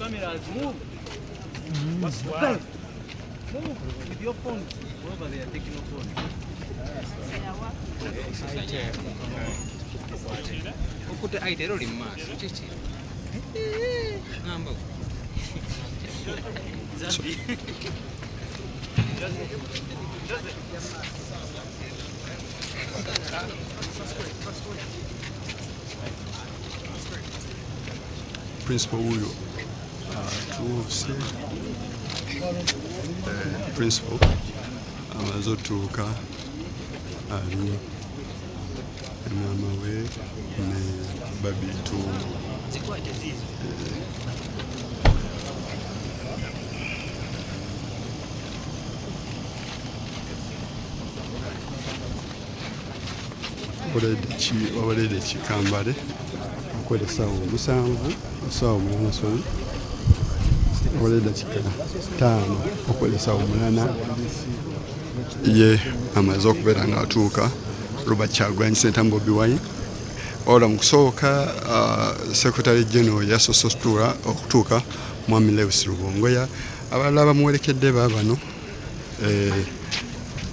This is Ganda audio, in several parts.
cameras, move. What's why? Move with your phone. Over there, taking your phone. Okute aidero limaso chichi. Ngamba. Principal huyo tuuse principal amaze otuuka ali maama we ne babitu wabaledde kikambale okwelesaawo omusanvu osaawo munansoni wabaledde kika 5 okwelesaawo mulana ye amaze okubeera nga atuuka Robert Kyagulanyi Ssentamu Bobi Wine ola mu kusooka Secretary General yasoose okutuuka Mwami Lewis Rubongoya abalala bamuwerekedde baabano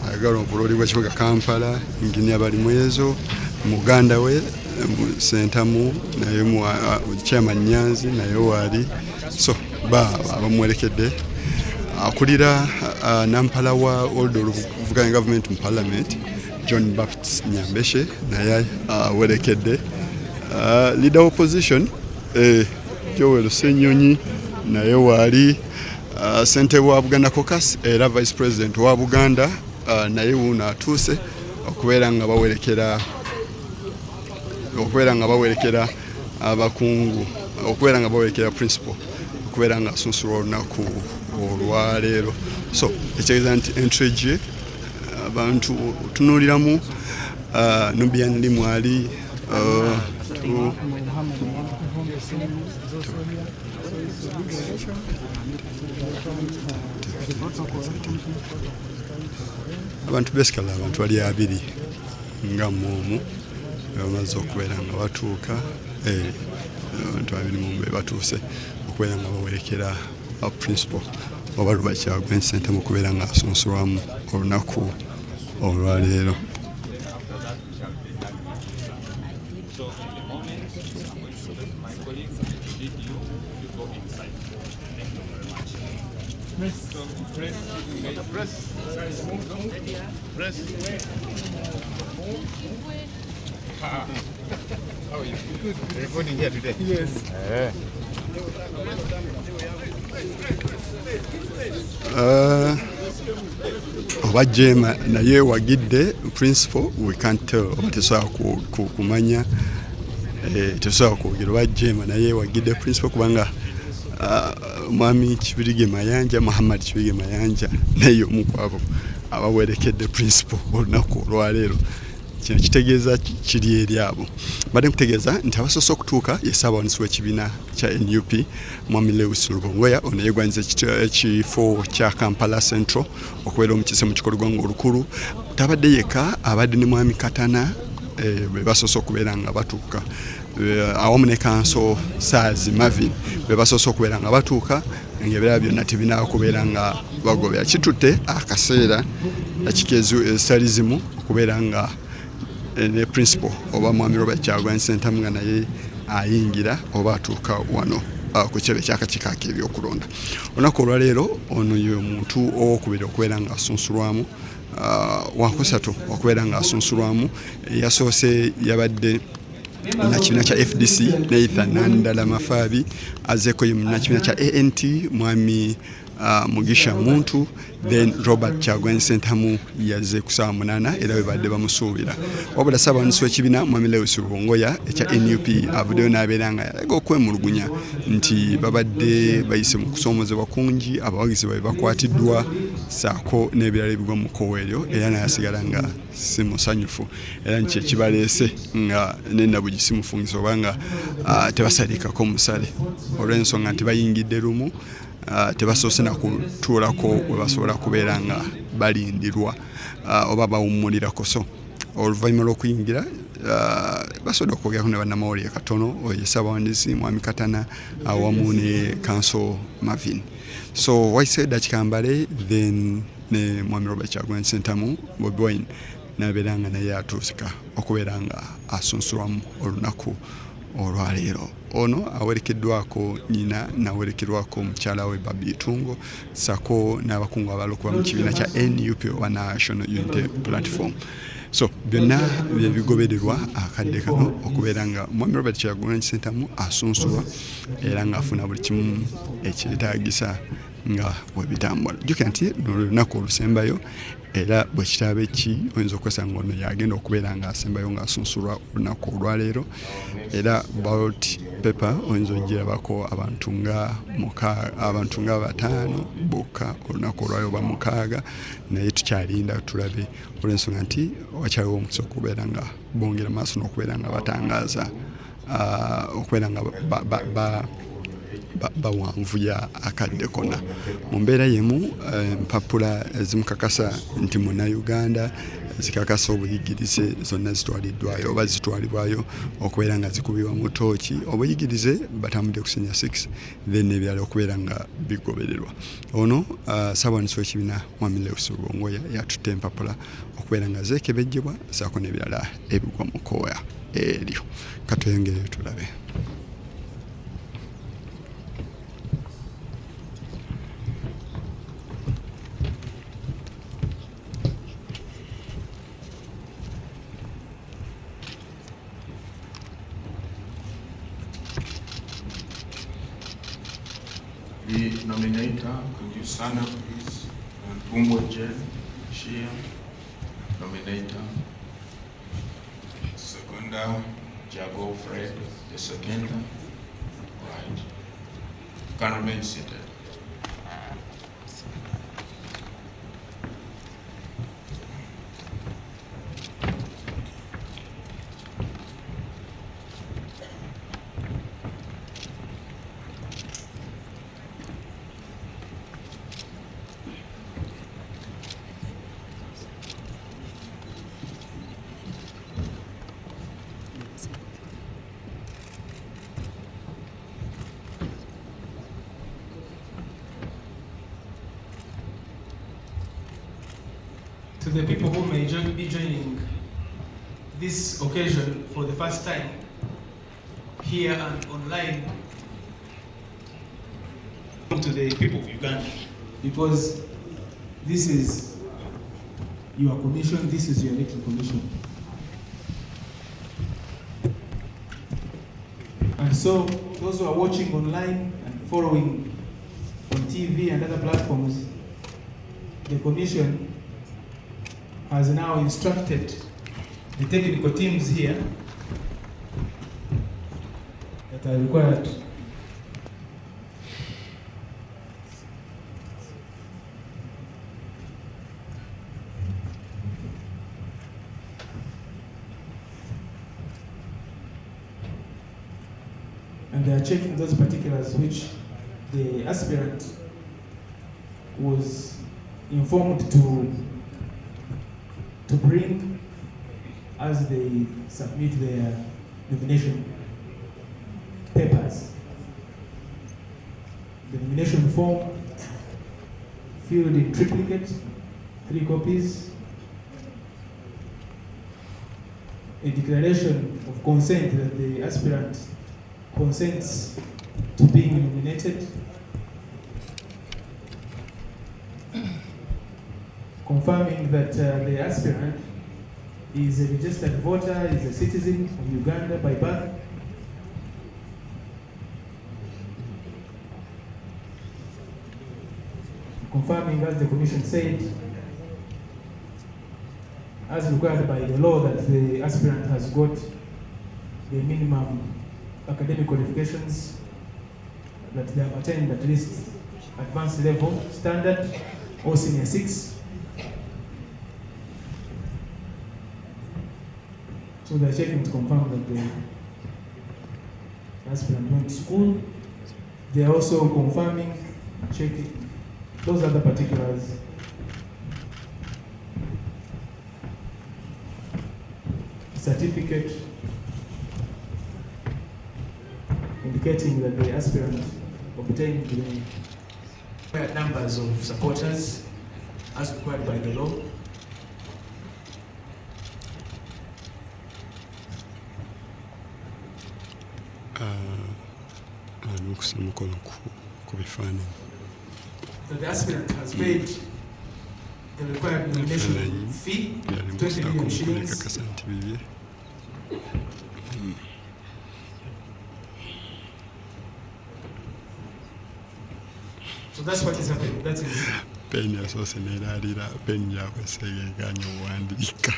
ayagala obulooli bw'ekibuga Kampala Engineer Balimwezo muganda we Ssentamu naye Chairman Nyanzi naye waali so bamuwerekedde akulira nampala wa Old Oluvuganya Government mu Parliament John Baptist Nyambeshe naye awerekedde leader opposition Joel Ssenyonyi naye waali ssentebe wa Buganda Caucus era Vice President wa Buganda naye wuno atuuse okubeera nga bawerekera abakungu okubeera nga bawerekera principal okubeera nga asunsulwa olunaku olwaleero so ekitegeeza nti entry gye abantu tunuuliramu Nubian ndi mwali abantu basically abantu bali 2 nga mumu bamaze okubeera nga batuuka abantu 2 mu batuuse okubeera nga bawerekera principal oba Robert Kyagulanyi Ssentamu okubeera nga asunsulwamu olunaku olwaleero. How are you? Good. You're recording here today? Yes. Oba Jema naye wagidde principal we can't tell oba tesobola kumanya tesobola kwogera oba Jema naye wagidde principal kubanga Mwami Kibirige Mayanja Muhammad Kibirige Mayanja naye omukwabo abawerekedde principal olunaku olwaleero kino kitegeeza kiri eri abo badde nkutegeeza nti abasoose okutuuka ye Ssaabawanisi w'ekibiina kya NUP Mwami Lewis Rubongoya ono yegwanyiza ekifo kya Kampala Central okubeera omukiise mu kikolo gwanga olukulu tabadde yekka abadde ne Mwami Katana be basoose okubeera nga batuuka awamu ne Kanso Saazi Marvin be basoose okubeera nga batuuka ng'ebirala byonna tebinaba kubeera nga bagobera kitutte akaseera ekikeezu ezitalizimu okubeera nga ne principal oba Mwami Robert Kyagulanyi Ssentamu nga naye ayingira oba atuuka wano ku kitebe ky'akakiiko ak'ebyokulonda olunaku olwaleero ono ye omuntu owokubiri okubeera nga asunsulwamu wakusatu okubeera nga asunsulwamu yasoose yabadde nakibiina kya FDC Nathan Nandala Mafaabi azeeko ye nakibiina kya ANT Mwami Mugisha Muntu then Robert Kyagulanyi Ssentamu yaze ku ssaawa 8 era bwe badde bamusuubira wabula Ssaabawanisi w'ekibiina Mwami Lewis Rubongoya ekya NUP avuddeyo n'abeera nga yalaga okwemulugunya nti babadde bayise mu kusoomozebwa kungi abawagizi babe bakwatiddwa saako n'ebirala ebigwa mu kkowa eryo era nayasigala nga si musanyufu era nti ekibaleese nga n'ennabugi si mufungiso oba nga tebasaliikako musale olw'ensonga nti bayingidde lumu tebasoose na kutuulako we basobola kubeera nga balindirwa oba bawummulirako so oluvannyuma lw'okuyingira basobola okwogerako ne bannamawulire katono oyo Ssaabawandiisi Mwami Katana awamu ne Council Marvin. So waise dakika mbale then ne Mwami Robert Kyagulanyi Ssentamu Bobi Wine nabeera nga naye atuusika okubeera nga asunsulwamu olunaku olwaleero. Ono awerekeddwako nnyina n'awerekerwako mukyala we Babi Tungo sako n'abakungu abalala okuva mu kibiina kya NUP oba National Unity Platform. So byonna bye bigobererwa akadde kano okubeera nga Mwami Robert Kyagulanyi Ssentamu asunsulwa era ng'afuna buli kimu ekyetaagisa nga bwe bitambula. Jjukira nti olunaku olusembayo era bwe kitaba eki oyinza okwesanga ono yagenda okubeera nga asembayo ng'asunsulwa olunaku olwaleero era ballot paper oyinza ogirabako abantu nga 5 bokka olunaku olwaleero oba 6 naye tukyalinda tulabe olw'ensonga nti wakyaliwo omukisa okubeera nga bongera maaso n'okubeera nga batangaaza okubeera nga bawanvuya akadde konna. Mu mbeera yemu empapula ezimukakasa nti Munnayuganda zikakasa obuyigirize zonna zitwaliddwayo oba zitwalibwayo okubeera nga zikubibwa mu tooki obuyigirize batambudde ku senior 6 then ebyala okubeera nga bigobererwa. Ono Ssaabawandiisi w'ekibiina Mwami Lewis Rubongoya yatutte empapula okubeera nga zeekebejjebwa saako n'ebirala ebigwa mu kooya eryo. Katweyongere tulabe. The nominator, Kujusana, please. Tumbo Jen, Shia, nominator. Seconder, Jago Fred, the seconder. Right. Can remain seated. To the people who may be joining this occasion for the first time here and online, to the people of Uganda, because this is your commission, this is your electoral commission. And so those who are watching online and following on TV and other platforms, the commission has now instructed the technical teams here that are required and they are checking those particulars which the aspirant was informed to bring as they submit their nomination papers. The nomination form filled in triplicate, 3 copies, a declaration of consent that the aspirant consents to being nominated, confirming that the aspirant is a registered voter, is a citizen of Uganda by birth, confirming, as the commission said, as required by the law, that the aspirant has got the minimum academic qualifications, that they have attained at least advanced level standard or senior 6. So they're checking to confirm that the aspirant went to school. They are also confirming, checking, those are the particulars. certificate indicating that the aspirant obtained the required numbers of supporters as required by the law. That the aspirant has paid the required nomination fee, 20 million shillings. So that's what is happening. That is. Peni yasoose neeraalira peni yakwesegeganya owandiika.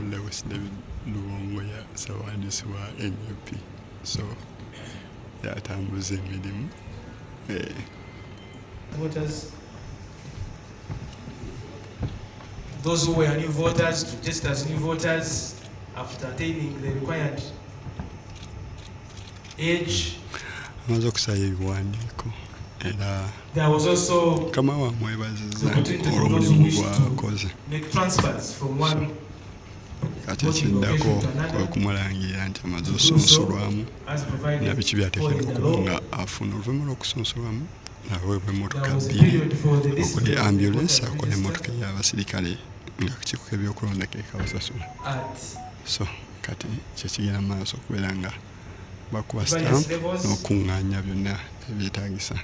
Lewis David Luwongoya ssawandiisi wa NUP, so yatambuza emirimu. Voters, those who were new voters to register as new voters after attaining the required age. Amaze okusaya ebiwandiiko era there was also kama wamwebaziza olw'omulimu gwakoze. Make transfers from one kati ekiddako okumulangira nti amaze osunsulwamu na biki byateekeddwa okuba nga afuna oluvannyuma lw'okusunsulwamu naweebwa emmotoka bbiri okuli ambulance akole emmotoka ey'abasirikale nga kiiko k'ebyokulonda keekabasasula. So kati kyekigenda mu maaso okubeera nga bakuba stamp n'okuŋŋaanya byonna ebyetaagisa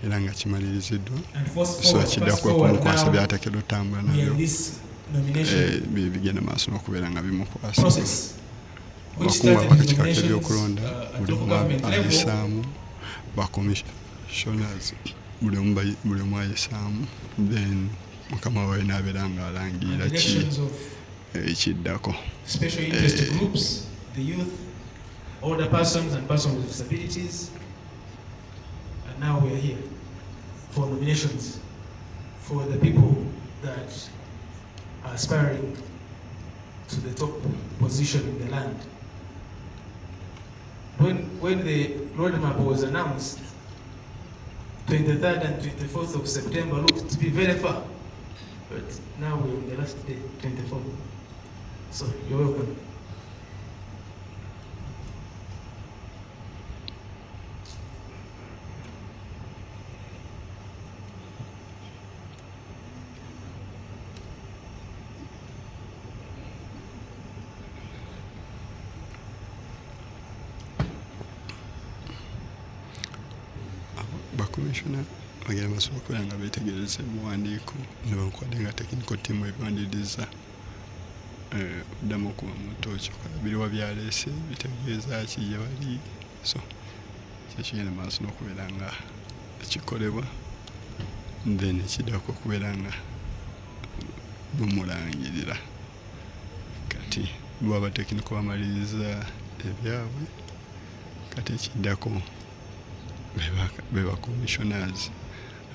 era nga kimaliriziddwa, so kiddako okumukwasa by'ateekeddwa otambula nabyo bigenda maaso n'okubeera nga bimukwasa. Abakungu ab'akakiiko k'ebyokulonda buli omu ayisaamu, bakomishoners buli omu ayisaamu, then mukama wawe n'abeera ng'alangirira ki ekiddako. Special interest groups, the youth, older persons and persons with disabilities. And now we are here for nominations for the people that are aspiring to the top position in the land. When the roadmap was announced, 23rd and 24th of September looked to be very far, but now we're on the last day, 24th. So you're welcome. Bakomishona bagenda basobola okubeera nga beetegereza ebiwandiiko ne bankwadde nga technical team ebiwandiiriza ddamu okuba mu ttooki biriwa byaleese bitegeeza ki gye bali, so kyekigenda maaso n'okubeera nga kikolebwa, then ekiddako okubeera nga mumulangirira. Kati bwaba technical bamaliriza ebyabwe, kati ekiddako beba commissioners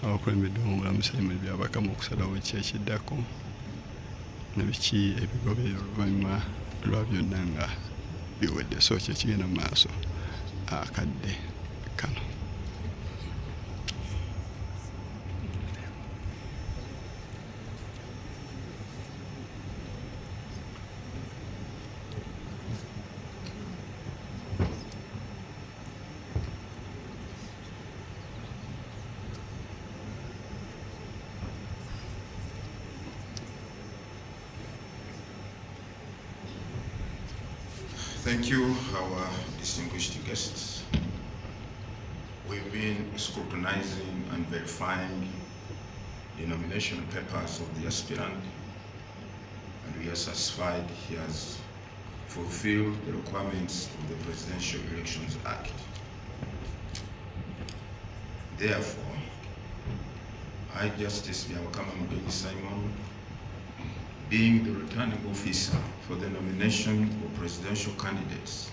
abakulembeddwa omulamuzi Emily Byabakama okusalawo ki ekiddako ne biki ebigoberera oluvannyuma lwa byonna nga biwedde, so kyekigenda mu maaso akadde kano. Thank you, our distinguished guests. We've been scrutinizing and verifying the nomination papers of the aspirant, and we are satisfied he has fulfilled the requirements of the Presidential Elections Act. Therefore, I, Justice Byabakama Mugenyi Simon, being the returning officer for the nomination of presidential candidates,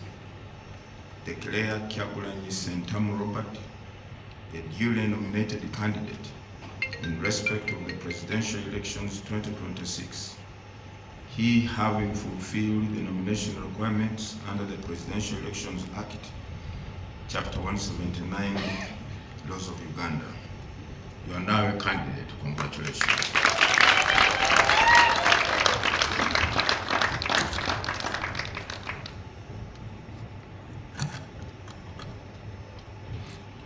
declare Kyagulanyi Ssentamu Robert a duly nominated candidate in respect of the presidential elections 2026. He, having fulfilled the nomination requirements under the Presidential Elections Act, Chapter 179, Laws of Uganda. You are now a candidate. Congratulations.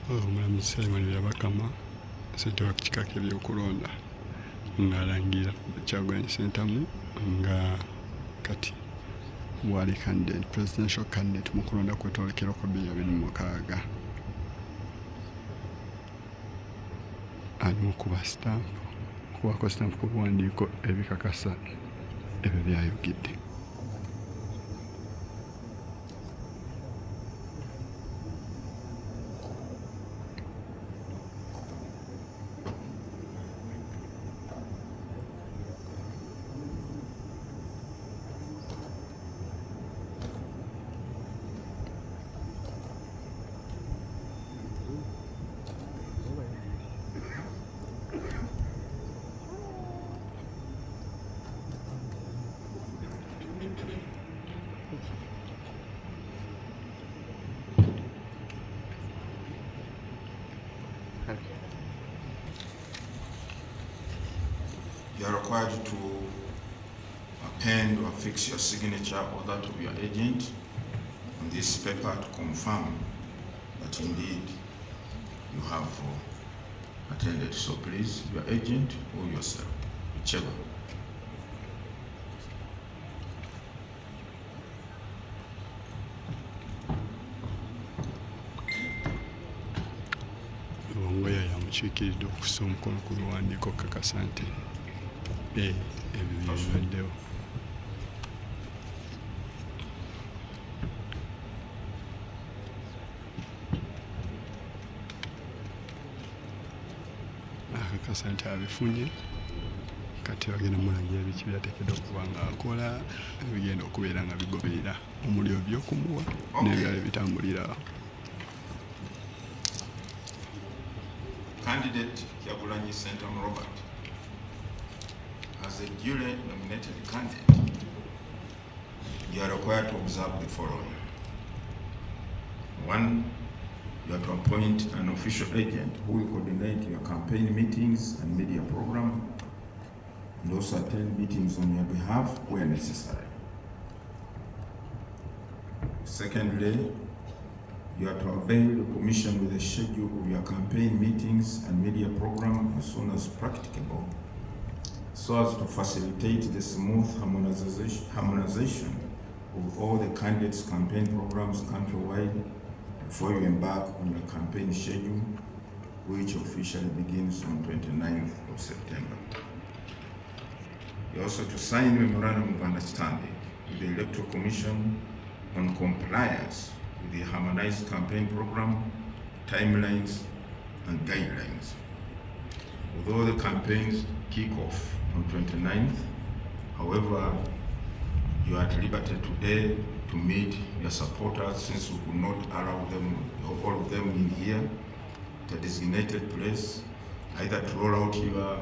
Omulamuzi Simon Byabakama ssentebe wa kika ky'ebyokulonda ng'alangira Kyagulanyi Ssentamu nga kati bwali candidate presidential candidate mu kulonda kw'ettolekero kwa 2026 ali mu kuba stamp okubako stamp ku buwandiiko ebikakasa ebyo byayogedde. You are required to append or affix your signature or that of your agent on this paper to confirm that indeed you have attended. So please, your agent or yourself, whichever. Wangwaya yamukiikiridde okussa omukono ku biwandiiko okukakasa nti ebyo byabaddewo. Akakasa nti abifunye kati bagenda mulagira biki byateekeddwa okuba nga akola ebigenda okubeera nga bigoberera omuli ebyokumuwa n'ebirala ebitambulira. Candidate Kyagulanyi Ssentamu Robert, as a duly nominated candidate, you are required to observe the following. 1, you are to appoint an official agent who will coordinate your campaign meetings and media program, and also attend meetings on your behalf where necessary. Secondly, you are to avail the Commission with a schedule of your campaign meetings and media program as soon as practicable, so as to facilitate the smooth harmonization of all the candidates' campaign programs countrywide before you embark on your campaign schedule, which officially begins on 29th of September. You're also to sign a memorandum of understanding with the Electoral Commission on compliance with the harmonized campaign program, timelines, and guidelines. Although the campaigns kick off on 29th, however, you are at liberty today to meet your supporters, since we could not allow them, all of them in here, at a designated place, either to roll out your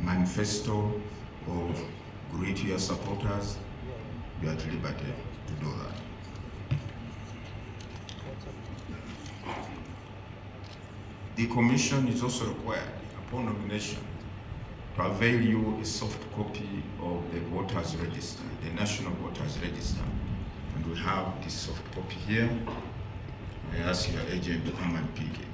manifesto or greet your supporters. You are at liberty to do that. The Commission is also required, upon nomination, to avail you a soft copy of the voters register, the National Voters Register. And we have this soft copy here. I ask your agent to come and pick it.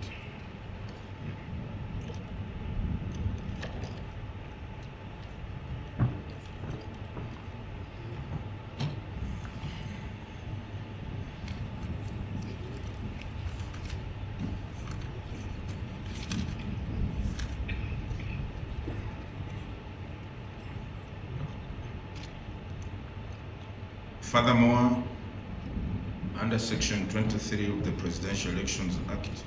Furthermore, under Section 23 of the Presidential Elections Act,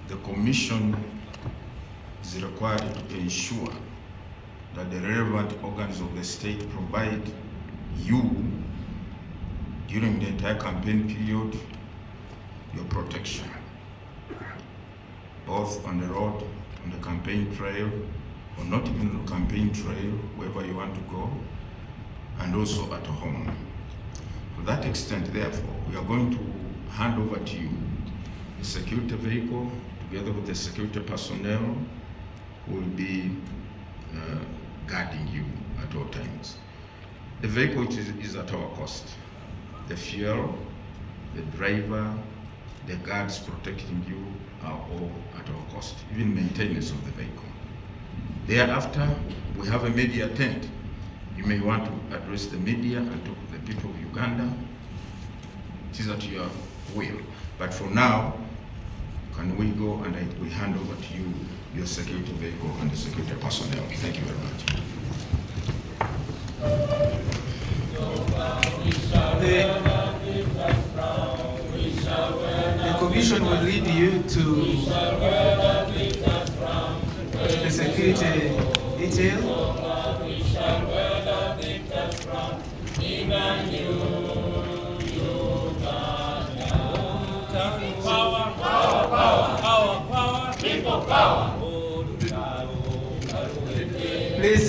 the Commission is required to ensure that the relevant organs of the state provide you during the entire campaign period, your protection, both on the road, on the campaign trail, or not even on the campaign trail, wherever you want to go, and also at home. To that extent, therefore, we are going to hand over to you the security vehicle together with the security personnel who will be guarding you at all times. The vehicle is at our cost. The fuel, the driver, the guards protecting you are all at our cost, even maintenance of the vehicle. Thereafter, we have a media tent. You may want to address the media and talk to the people of Uganda. It is at your will. But for now, can we go and we hand over to you your security vehicle and the security personnel. Thank you very much. The commission will lead you to the security detail. Please,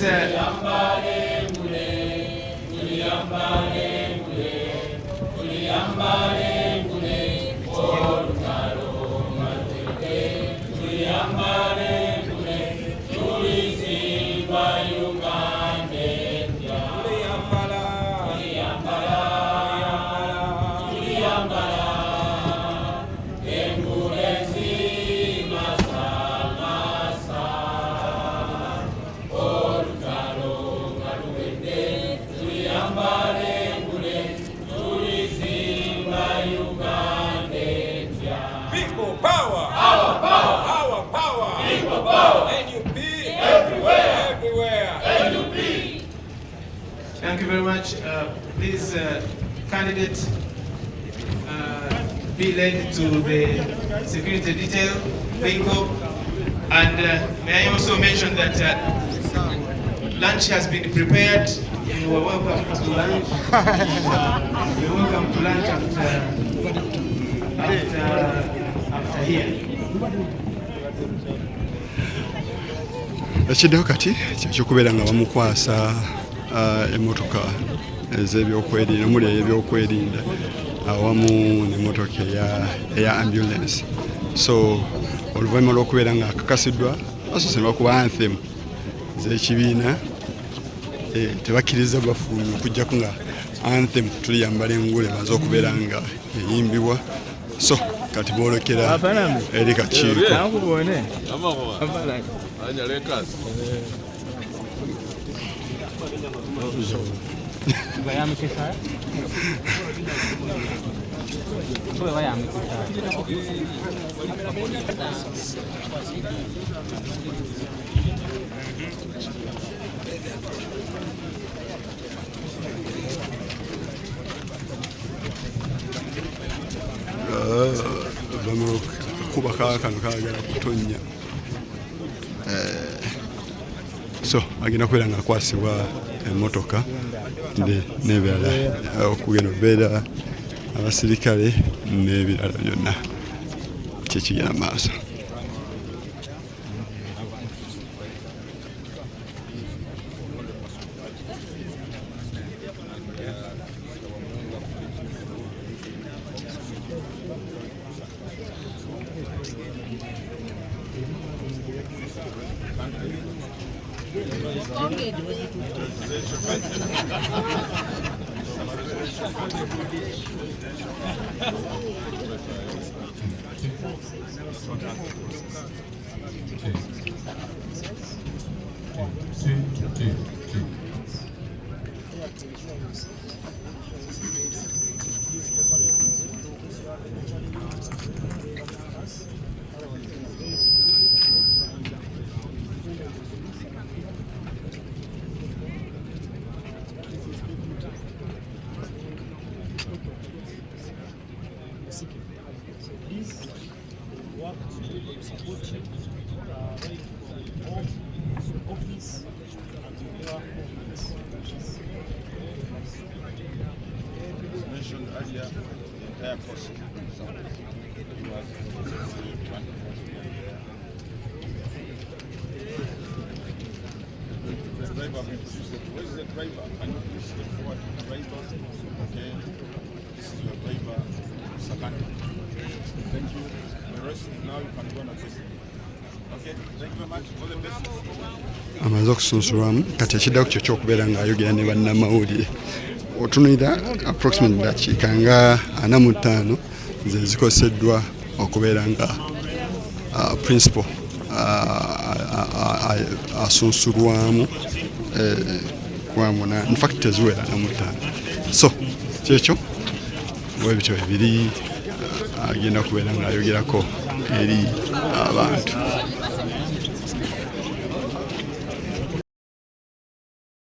thank you very much. Please, candidate, be led to the security detail vehicle. And may I also mention that lunch has been prepared. You are welcome to lunch. You're welcome to lunch after here. Ekiddeho kati kyekubeera nga bamukwasa emmotoka ez'ebyokwerinda omuli ebyokwerinda awamu n'emmotoka eya ambulance. So oluvannyuma lw'okubeera nga akakasiddwa basoose ne bakuba anthem z'ekibiina tebakkiriza bafulumya okuggyako nga anthem tuliyambala engule emaze okubeera nga eyimbibwa. So kati boolekera eri kakiiko. Kuba kano kaagala kutonnya. So agenda kubeera nga akwasibwa emmotoka n'ebirala okugenda okubeera abasirikale n'ebirala byonna kyekigenda maaso. entire process. So it was the driver will introduce them. Where is the driver? Can you please step forward to the driver? Okay. This is your driver, Sakani. Thank you. The rest now you can go and assist. Okay. Thank you very much. All the best. amaze okusunsulwamu kati ekiddako kyo ky'okubeera ng'ayogera ne bannamawulire otunulira approximately dakiika nga 45 ze zikoseddwa okubeera nga principal asunsulwamu kwamuna in fact teziwera 45 so kyekyo bwebityo bibiri agenda kubeera ng'ayogerako eri abantu.